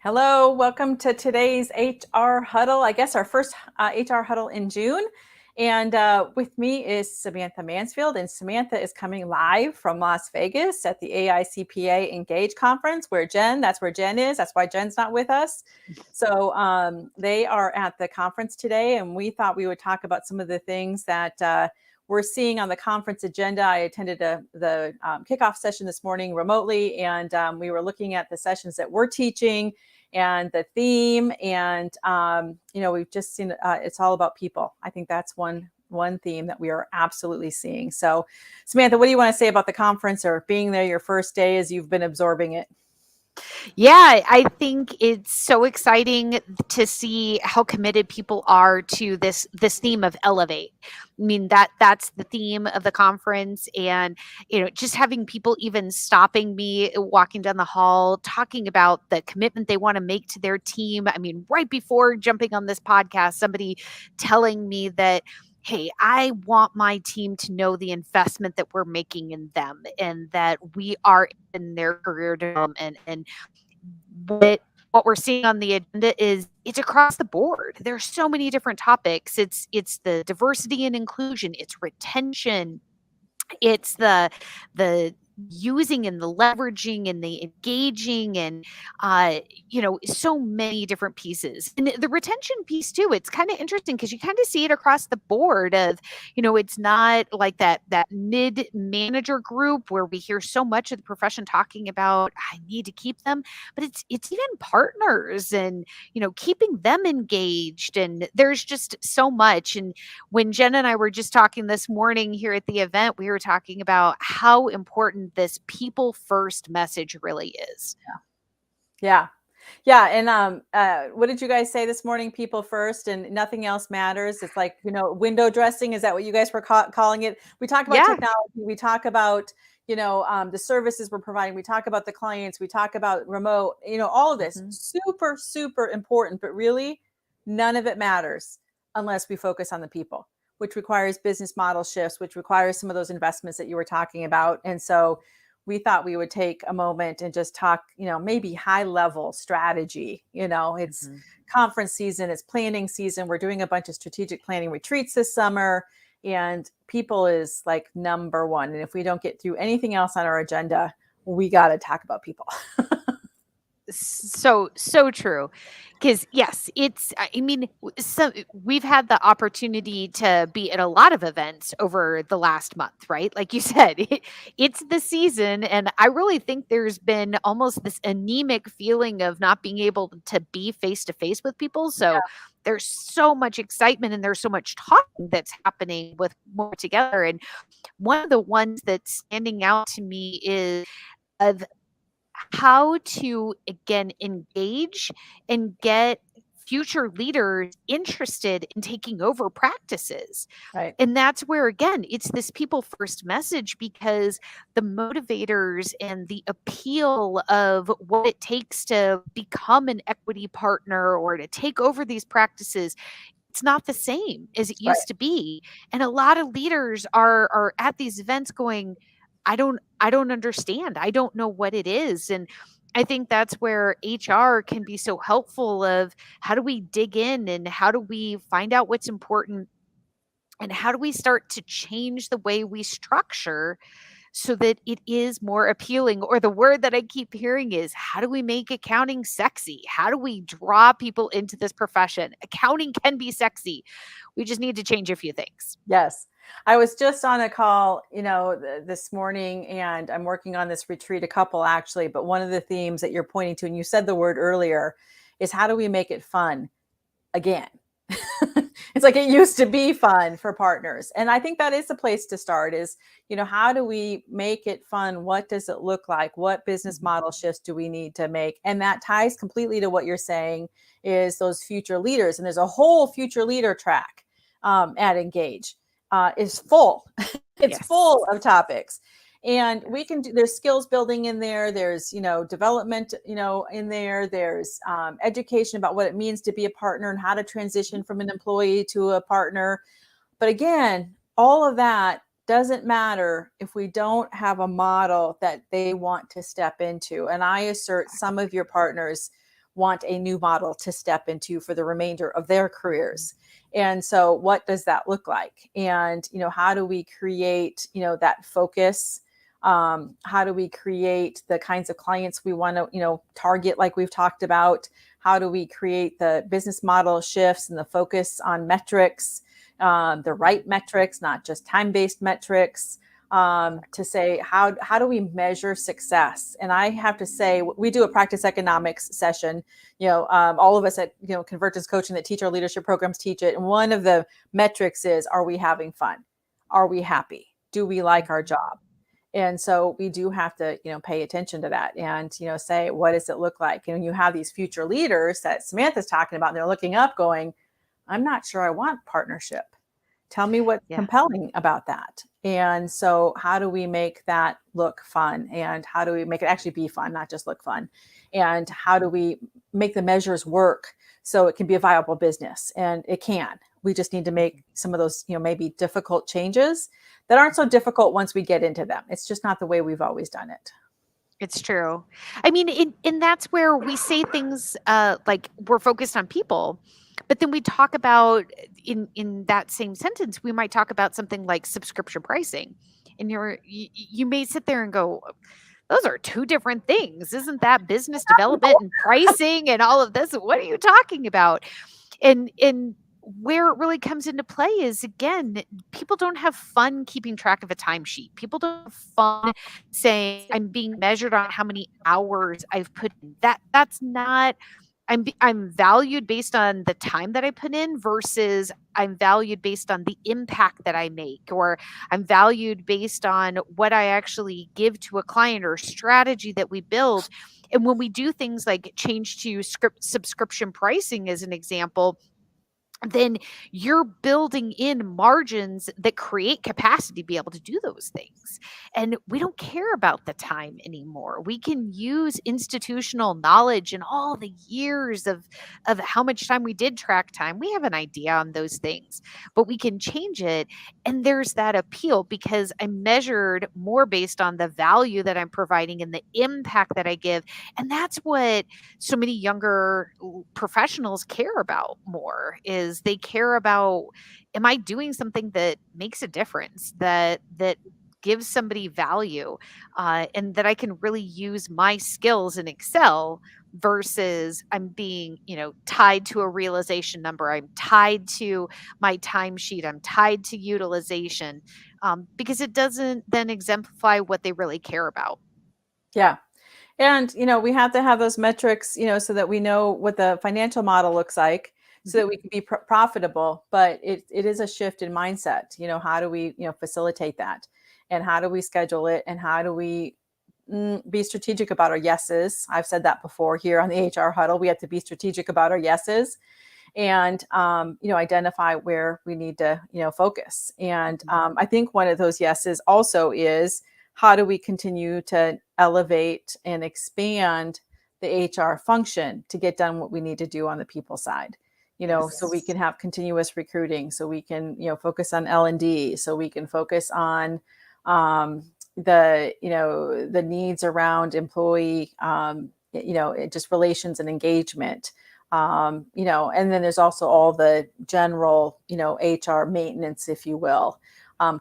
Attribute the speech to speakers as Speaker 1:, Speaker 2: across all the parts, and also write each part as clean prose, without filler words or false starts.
Speaker 1: Hello, welcome to today's HR Huddle. I guess our first HR Huddle in June. And with me is Samantha Mansfield, and Samantha is coming live from Las Vegas at the AICPA Engage Conference, that's where Jen is. That's why Jen's not with us. So they are at the conference today, and we thought we would talk about some of the things that we're seeing on the conference agenda. I attended the kickoff session this morning remotely, and we were looking at the sessions that we're teaching and the theme. And, we've just seen it's all about people. I think that's one theme that we are absolutely seeing. So Samantha, what do you want to say about the conference or being there your first day as you've been absorbing it?
Speaker 2: Yeah, I think it's so exciting to see how committed people are to this theme of elevate. I mean, that's the theme of the conference, and just having people even stopping me walking down the hall talking about the commitment they want to make to their team. I mean, right before jumping on this podcast, somebody telling me that, hey, I want my team to know the investment that we're making in them and that we are in their career development. And what we're seeing on the agenda is it's across the board. There's so many different topics. It's the diversity and inclusion, it's retention, it's the using and the leveraging and the engaging and so many different pieces. And the retention piece too, it's kind of interesting because you kind of see it across the board of it's not like that mid manager group where we hear so much of the profession talking about I need to keep them, but it's even partners and keeping them engaged. And there's just so much. And when Jen and I were just talking this morning here at the event, we were talking about how important this people first message really is.
Speaker 1: Yeah. And what did you guys say this morning? People first and nothing else matters. It's like, window dressing. Is that what you guys were calling it? We talk about technology. We talk about, the services we're providing. We talk about the clients. We talk about remote, all of this super, super important, but really none of it matters unless we focus on the people, which requires business model shifts, which requires some of those investments that you were talking about. And so we thought we would take a moment and just talk, maybe high level strategy. It's conference season, it's planning season. We're doing a bunch of strategic planning retreats this summer, and people is like number one. And if we don't get through anything else on our agenda, we got to talk about people.
Speaker 2: So true. Because yes, we've had the opportunity to be at a lot of events over the last month, right? Like you said, it's the season. And I really think there's been almost this anemic feeling of not being able to be face to face with people. So there's so much excitement and there's so much talking that's happening with more together. And one of the ones that's standing out to me is of how to again engage and get future leaders interested in taking over practices.
Speaker 1: Right.
Speaker 2: And that's where, again, it's this people first message, because the motivators and the appeal of what it takes to become an equity partner or to take over these practices, it's not the same as it used to be. And a lot of leaders are at these events going, I don't understand. I don't know what it is. And I think that's where HR can be so helpful of how do we dig in and how do we find out what's important and how do we start to change the way we structure so that it is more appealing. Or the word that I keep hearing is, how do we make accounting sexy? How do we draw people into this profession? Accounting can be sexy. We just need to change a few things.
Speaker 1: Yes. I was just on a call, this morning, and I'm working on this retreat, a couple actually, but one of the themes that you're pointing to, and you said the word earlier, is how do we make it fun again? It's like it used to be fun for partners. And I think that is the place to start is, how do we make it fun? What does it look like? What business model shifts do we need to make? And that ties completely to what you're saying is those future leaders. And there's a whole future leader track at Engage. Is full. It's full of topics. And we can do, there's skills building in there. There's, development, in there. There's education about what it means to be a partner and how to transition from an employee to a partner. But again, all of that doesn't matter if we don't have a model that they want to step into. And I assert some of your partners want a new model to step into for the remainder of their careers. And so what does that look like? And, how do we create, that focus? How do we create the kinds of clients we want to, target, like we've talked about? How do we create the business model shifts and the focus on metrics, the right metrics, not just time-based metrics? To say how do we measure success? And I have to say, we do a practice economics session. All of us at Convergence Coaching that teach our leadership programs teach it. And one of the metrics is: are we having fun? Are we happy? Do we like our job? And so we do have to pay attention to that, and say, what does it look like? And you have these future leaders that Samantha's talking about, and they're looking up, going, I'm not sure I want partnership. Tell me what's compelling about that. And so how do we make that look fun? And how do we make it actually be fun, not just look fun? And how do we make the measures work so it can be a viable business? And it can. We just need to make some of those, maybe difficult changes that aren't so difficult once we get into them. It's just not the way we've always done it.
Speaker 2: It's true. I mean, and that's where we say things like we're focused on people, but then we talk about in that same sentence, we might talk about something like subscription pricing, and you may sit there and go, those are two different things. Isn't that business development and pricing and all of this? What are you talking about? And where it really comes into play is, again, people don't have fun keeping track of a timesheet. People don't have fun saying I'm being measured on how many hours I've put in. That's not. I'm valued based on the time that I put in versus I'm valued based on the impact that I make, or I'm valued based on what I actually give to a client or strategy that we build. And when we do things like change to subscription pricing as an example, then you're building in margins that create capacity to be able to do those things. And we don't care about the time anymore. We can use institutional knowledge and all the years of how much time we did track time. We have an idea on those things, but we can change it. And there's that appeal because I'm measured more based on the value that I'm providing and the impact that I give. And that's what so many younger professionals care about more, is they care about, am I doing something that makes a difference, that gives somebody value, and that I can really use my skills and excel, versus I'm being tied to a realization number, I'm tied to my timesheet, I'm tied to utilization, because it doesn't then exemplify what they really care about.
Speaker 1: Yeah. And, we have to have those metrics, so that we know what the financial model looks like, so that we can be profitable. But it is a shift in mindset. How do we, facilitate that? And how do we schedule it? And how do we be strategic about our yeses? I've said that before here on the HR Huddle. We have to be strategic about our yeses, and identify where we need to focus. And I think one of those yeses also is, how do we continue to elevate and expand the HR function to get done what we need to do on the people side? So we can have continuous recruiting, so we can focus on L&D, so we can focus on the needs around employee just relations and engagement. And then there's also all the general HR maintenance, if you will,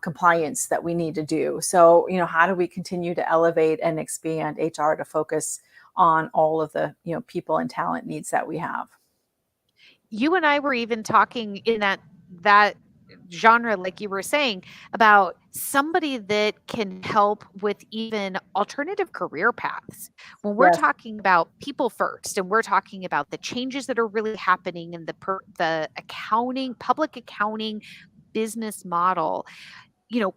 Speaker 1: compliance that we need to do. So how do we continue to elevate and expand HR to focus on all of the people and talent needs that we have?
Speaker 2: You and I were even talking in that genre, like you were saying, about somebody that can help with even alternative career paths. When we're talking about people first, and we're talking about the changes that are really happening in the accounting, public accounting business model,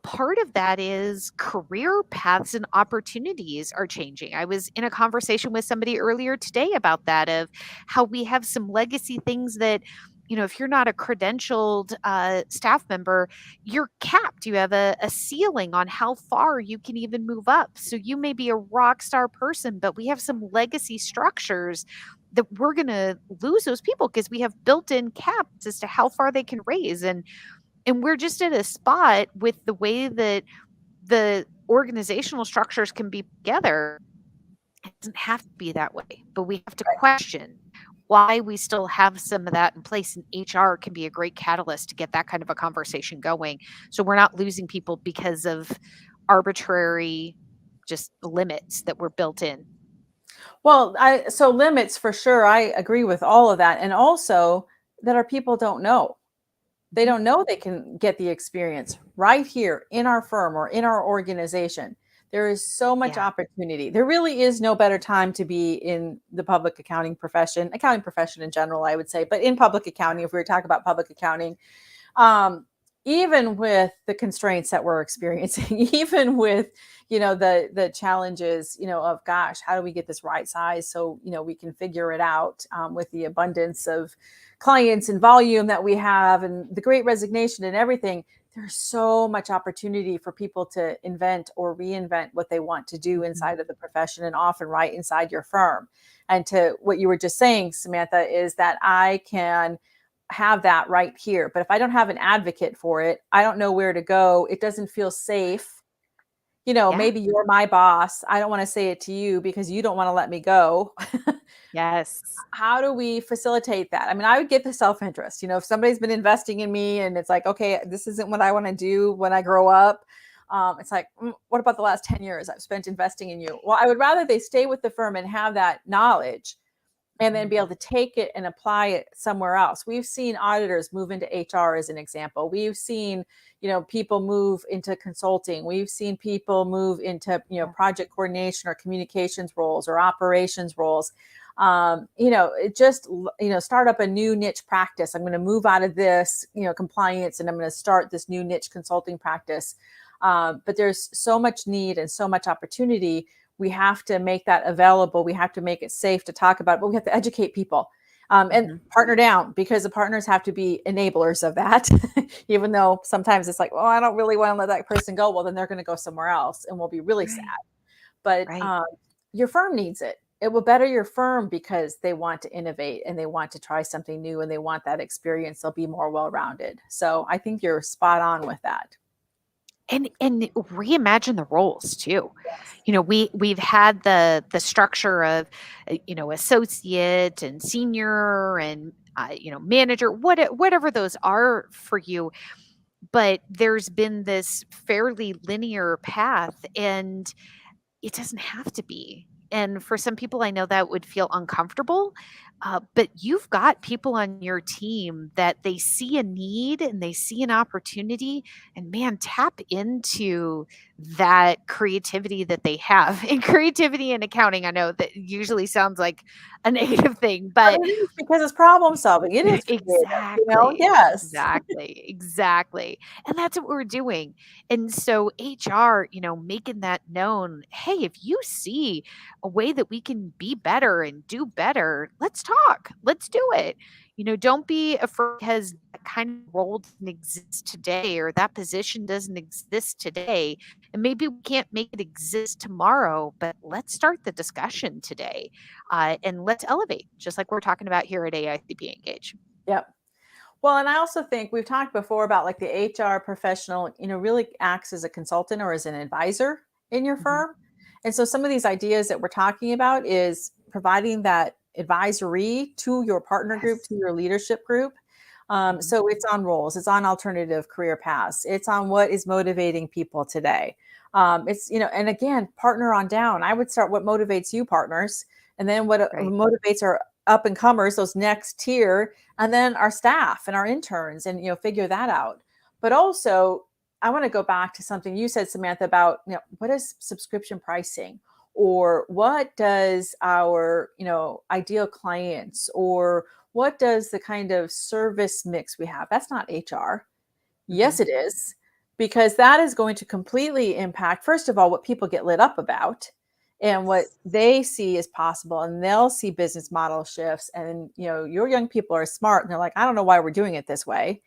Speaker 2: part of that is career paths and opportunities are changing. I was in a conversation with somebody earlier today about that, of how we have some legacy things that, if you're not a credentialed staff member, you're capped. You have a ceiling on how far you can even move up. So you may be a rock star person, but we have some legacy structures that we're going to lose those people because we have built-in caps as to how far they can raise. And we're just at a spot with the way that the organizational structures can be together. It doesn't have to be that way, but we have to question, why we still have some of that in place. And HR can be a great catalyst to get that kind of a conversation going. So we're not losing people because of arbitrary just limits that were built in.
Speaker 1: Well, so limits for sure. I agree with all of that. And also that our people don't know. They
Speaker 2: Mhm.
Speaker 1: don't know they can get the experience right here in our firm or in our organization. There is so much
Speaker 2: Yeah.
Speaker 1: opportunity. There really is no better time to be in the public accounting profession in general, I would say, but in public accounting, if we were talking about public accounting, um, even with the constraints that we're experiencing, even with the challenges of gosh, how do we get this right size so we can figure it out with the abundance of clients and volume that we have and the great resignation and everything. There's so much opportunity for people to invent or reinvent what they want to do
Speaker 2: Mhm.
Speaker 1: inside of the profession, and often right inside your firm. And to what you were just saying, Samantha, is that I can have that right here. But if I don't have an advocate for it, I don't know where to go. It doesn't feel safe.
Speaker 2: Yeah.
Speaker 1: Maybe you're my boss. I don't want to say it to you because you don't want to let me go.
Speaker 2: Yes.
Speaker 1: How do we facilitate that? I mean, I would get the self-interest. If somebody's been investing in me and it's like, okay, this isn't what I want to do when I grow up. It's like, what about the last 10 years I've spent investing in you? Well, I would rather they stay with the firm and have that knowledge and then
Speaker 2: Mhm.
Speaker 1: be able to take it and apply it somewhere else. We've seen auditors move into HR as an example. We've seen, people move into consulting. We've seen people move into,
Speaker 2: Yeah.
Speaker 1: project coordination or communications roles or operations roles. It just, start up a new niche practice. I'm going to move out of this, compliance, and I'm going to start this new niche consulting practice. But there's so much need and so much opportunity. We have to make that available. We have to make it safe to talk about it, but we have to educate people and
Speaker 2: Mhm.
Speaker 1: partner down, because the partners have to be enablers of that. Even though sometimes it's like, well, I don't really want to let that person go. Well, then they're going to go somewhere else and we'll be really sad.
Speaker 2: Right.
Speaker 1: But
Speaker 2: Right.
Speaker 1: your firm needs it. It will better your firm because they want to innovate and they want to try something new and they want that experience. They'll be more well-rounded. So I think you're spot on with that.
Speaker 2: And reimagine the roles too.
Speaker 1: Yes.
Speaker 2: We've had the structure of associate and senior and manager, whatever those are for you, but there's been this fairly linear path, and it doesn't have to be. And for some people, I know that would feel uncomfortable, but you've got people on your team that they see a need and they see an opportunity, and man, tap into that creativity that they have. And creativity in accounting, I know that usually sounds like a negative thing,
Speaker 1: But
Speaker 2: but
Speaker 1: it is because it's problem solving. It is creative.
Speaker 2: exactly,
Speaker 1: Yes.
Speaker 2: exactly, and that's what we're doing. And so HR, making that known, hey, if you see a way that we can be better and do better, let's talk. Let's do it. Don't be afraid because that kind of role doesn't exist today or that position doesn't exist today. And maybe we can't make it exist tomorrow, but let's start the discussion today, and let's elevate, just like we're talking about here at AICP Engage.
Speaker 1: Yep. Well, and I also think we've talked before about like the HR professional, really acts as a consultant or as an advisor in your
Speaker 2: Mhm.
Speaker 1: firm. And so some of these ideas that we're talking about is providing that advisory to your partner group,
Speaker 2: Yes.
Speaker 1: to your leadership group.
Speaker 2: Mhm.
Speaker 1: So it's on roles, it's on alternative career paths, it's on what is motivating people today. It's, and again, partner on down. I would start what motivates you, partners, and then what
Speaker 2: Right.
Speaker 1: motivates our up and comers, those next tier, and then our staff and our interns, and figure that out. But also, I want to go back to something you said, Samantha, about what is subscription pricing, or what does our ideal clients, or what does the kind of service mix we have. That's not HR.
Speaker 2: Mhm.
Speaker 1: Yes, it is, because that is going to completely impact, first of all, what people get lit up about and what
Speaker 2: Yes.
Speaker 1: they see as possible. And they'll see business model shifts. And, your young people are smart and they're like, I don't know why we're doing it this way.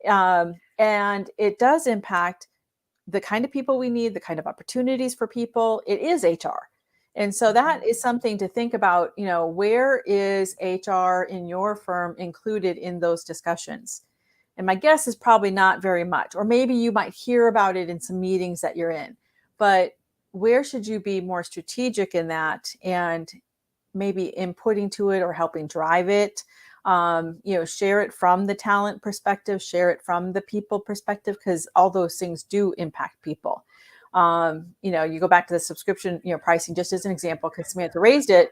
Speaker 1: And it does impact the kind of people we need, the kind of opportunities for people. It is HR. And so
Speaker 2: Mhm.
Speaker 1: that is something to think about, where is HR in your firm included in those discussions? And my guess is probably not very much, or maybe you might hear about it in some meetings that you're in. But where should you be more strategic in that and maybe inputting to it or helping drive it. Share it from the talent perspective, share it from the people perspective, because all those things do impact people. You go back to the subscription, pricing, just as an example, because Samantha raised it,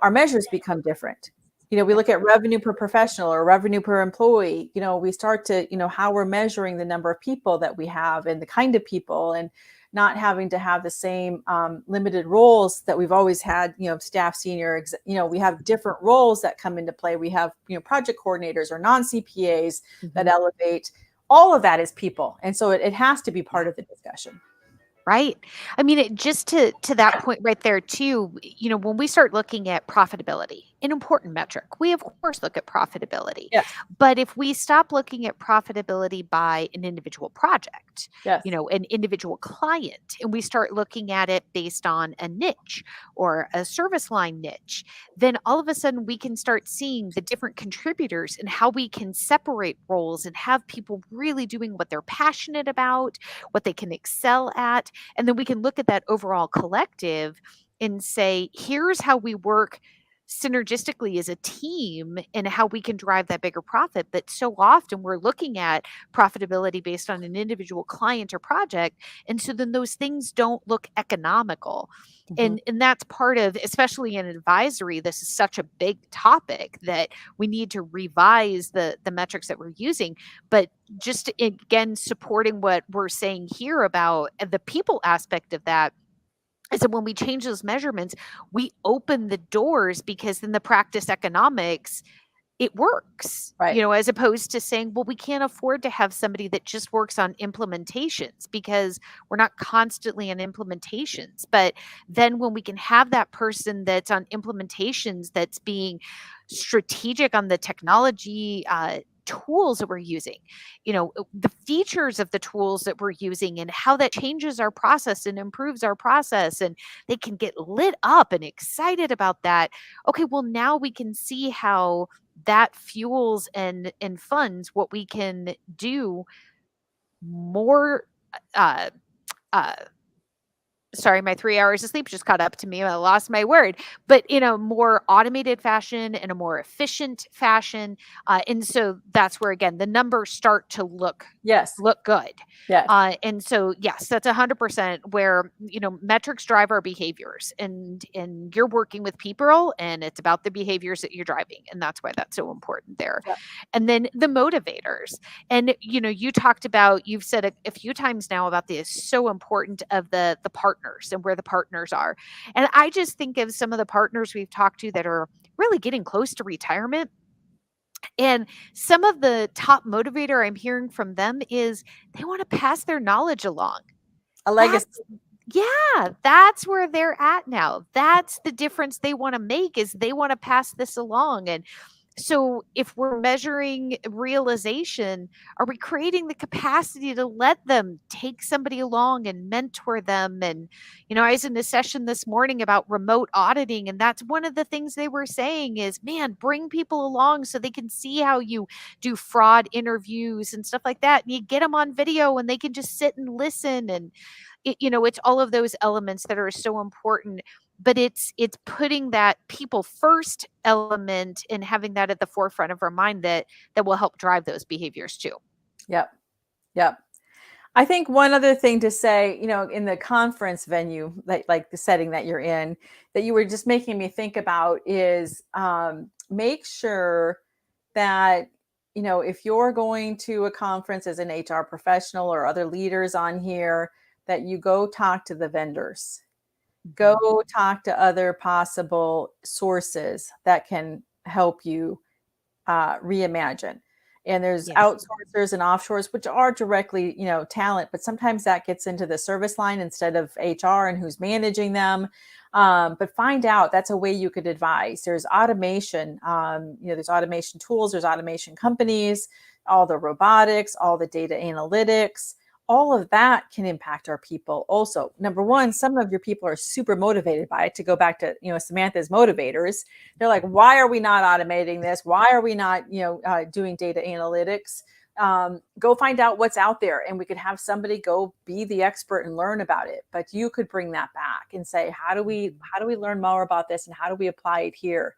Speaker 1: our measures become different. We look at revenue per professional or revenue per employee. We start to, how we're measuring the number of people that we have and the kind of people, and not having to have the same limited roles that we've always had, staff, senior, we have different roles that come into play. We have, project coordinators or non-CPAs that elevate. All of that is people. And so it has to be part of the discussion.
Speaker 2: Right. I mean, just to that point right there too, when we start looking at profitability, an important metric, we of course look at profitability.
Speaker 1: Yes.
Speaker 2: But if we stop looking at profitability by an individual project,
Speaker 1: Yes.
Speaker 2: an individual client, and we start looking at it based on a niche or a service line niche, then all of a sudden we can start seeing the different contributors and how we can separate roles and have people really doing what they're passionate about, what they can excel at. And then we can look at that overall collective and say, here's how we work synergistically as a team and how we can drive that bigger profit. But so often we're looking at profitability based on an individual client or project. And so then those things don't look economical. And that's part of, especially in advisory, this is such a big topic that we need to revise the metrics that we're using. But just again, supporting what we're saying here about the people aspect of that is that when we change those measurements, we open the doors, because then the practice economics, it works,
Speaker 1: right.
Speaker 2: As opposed to saying, well, we can't afford to have somebody that just works on implementations, because we're not constantly on implementations. But then when we can have that person that's on implementations, that's being strategic on the technology, tools that we're using, the features of the tools that we're using and how that changes our process and improves our process, and they can get lit up and excited about that. Okay, well, now we can see how that fuels and funds what we can do more. uh uh Sorry, my 3 hours of sleep just caught up to me. I lost my word, but in a more automated fashion, in a more efficient fashion. And so that's where, again, the numbers start to look good.
Speaker 1: Yes.
Speaker 2: And so, yes, that's 100% where, metrics drive our behaviors, and you're working with people, and it's about the behaviors that you're driving. And that's why that's so important there.
Speaker 1: Yeah.
Speaker 2: And then the motivators. And, you talked about, you've said a few times now about this, so important of the partners and where the partners are. And I just think of some of the partners we've talked to that are really getting close to retirement. And some of the top motivator I'm hearing from them is they want to pass their knowledge along.
Speaker 1: A legacy.
Speaker 2: That's where they're at now. That's the difference they want to make, is they want to pass this along. And so if we're measuring realization, are we creating the capacity to let them take somebody along and mentor them? And, I was in a session this morning about remote auditing, and that's one of the things they were saying is, man, bring people along so they can see how you do fraud interviews and stuff like that. And you get them on video and they can just sit and listen. And, it's all of those elements that are so important. But it's putting that people first element and having that at the forefront of our mind that will help drive those behaviors too.
Speaker 1: Yep. I think one other thing to say, in the conference venue, like the setting that you're in, that you were just making me think about is make sure that, if you're going to a conference as an HR professional or other leaders on here, that you go talk to the vendors. Go talk to other possible sources that can help you reimagine. And there's outsourcers and offshores, which are directly, talent, but sometimes that gets into the service line instead of HR and who's managing them. But find out, that's a way you could advise. There's automation, there's automation tools, there's automation companies, all the robotics, all the data analytics. All of that can impact our people also. Number one, some of your people are super motivated by it. To go back to, Samantha's motivators, they're like, why are we not automating this? Why are we not, doing data analytics? go find out what's out there, and we could have somebody go be the expert and learn about it. But you could bring that back and say, how do we learn more about this, and how do we apply it here?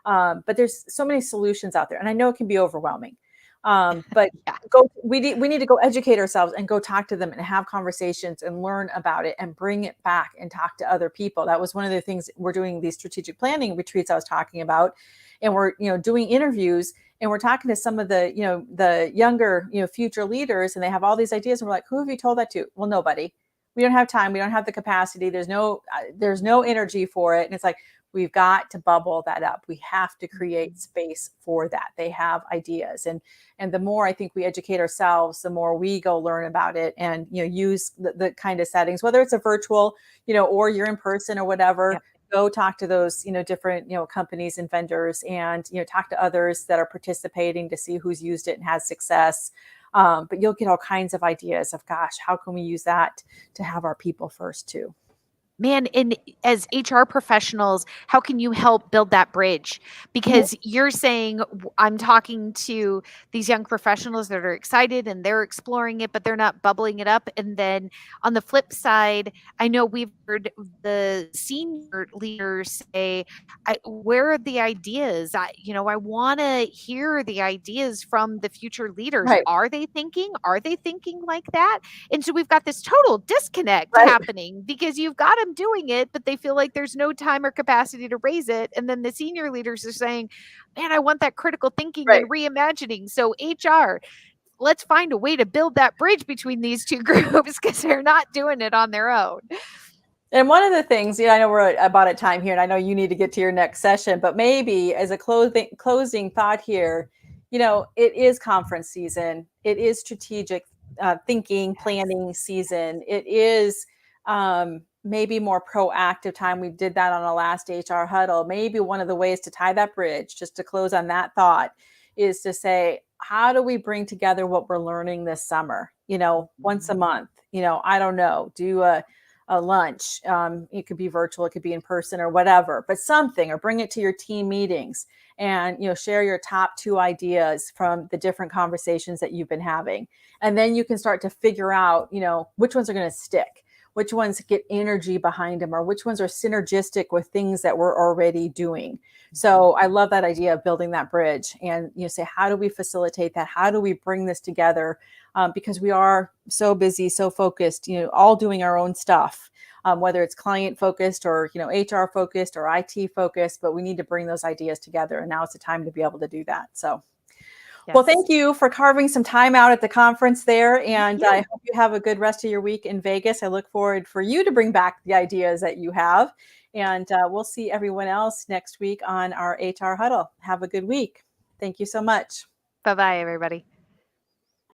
Speaker 1: But there's so many solutions out there, and I know it can be overwhelming. But
Speaker 2: Yeah.
Speaker 1: we need to go educate ourselves and go talk to them and have conversations and learn about it and bring it back and talk to other people. That was one of the things we're doing, these strategic planning retreats I was talking about. And we're, doing interviews, and we're talking to some of the, the younger, future leaders, and they have all these ideas. And we're like, who have you told that to? Well, nobody. We don't have time. We don't have the capacity. There's no energy for it. And it's like, we've got to bubble that up. We have to create space for that. They have ideas. And the more I think we educate ourselves, the more we go learn about it and, use the kind of settings, whether it's a virtual, or you're in person or whatever.
Speaker 2: Yep.
Speaker 1: Go talk to those, different, companies and vendors, and, talk to others that are participating to see who's used it and has success. But you'll get all kinds of ideas of, gosh, how can we use that to have our people first too?
Speaker 2: Man, and as HR professionals, how can you help build that bridge? Because you're saying, I'm talking to these young professionals that are excited and they're exploring it, but they're not bubbling it up. And then on the flip side, I know we've heard the senior leaders say, where are the ideas? I want to hear the ideas from the future leaders.
Speaker 1: Right.
Speaker 2: Are they thinking like that? And so we've got this total disconnect
Speaker 1: Right.
Speaker 2: happening because you've got them doing it, but they feel like there's no time or capacity to raise it. And then the senior leaders are saying, man, I want that critical thinking
Speaker 1: Right.
Speaker 2: and reimagining. So HR, let's find a way to build that bridge between these two groups because they're not doing it on their own.
Speaker 1: And one of the things, I know we're about at time here, and I know you need to get to your next session, but maybe as a closing thought here, it is conference season. It is strategic thinking, planning season. It is maybe more proactive time. We did that on the last HR huddle. Maybe one of the ways to tie that bridge, just to close on that thought, is to say, how do we bring together what we're learning this summer? Once a month, I don't know, do a lunch. It could be virtual, it could be in person or whatever, but something, or bring it to your team meetings and, share your top 2 ideas from the different conversations that you've been having. And then you can start to figure out, which ones are going to stick, which ones get energy behind them, or which ones are synergistic with things that we're already doing. So I love that idea of building that bridge and, say, how do we facilitate that? How do we bring this together? Because we are so busy, so focused, all doing our own stuff, whether it's client focused or, HR focused or IT focused, but we need to bring those ideas together. And now it's the time to be able to do that. So, yes. Well, thank you for carving some time out at the conference there. And I hope you have a good rest of your week in Vegas. I look forward for you to bring back the ideas that you have. And we'll see everyone else next week on our HR Huddle. Have a good week. Thank you so much.
Speaker 2: Bye-bye, everybody.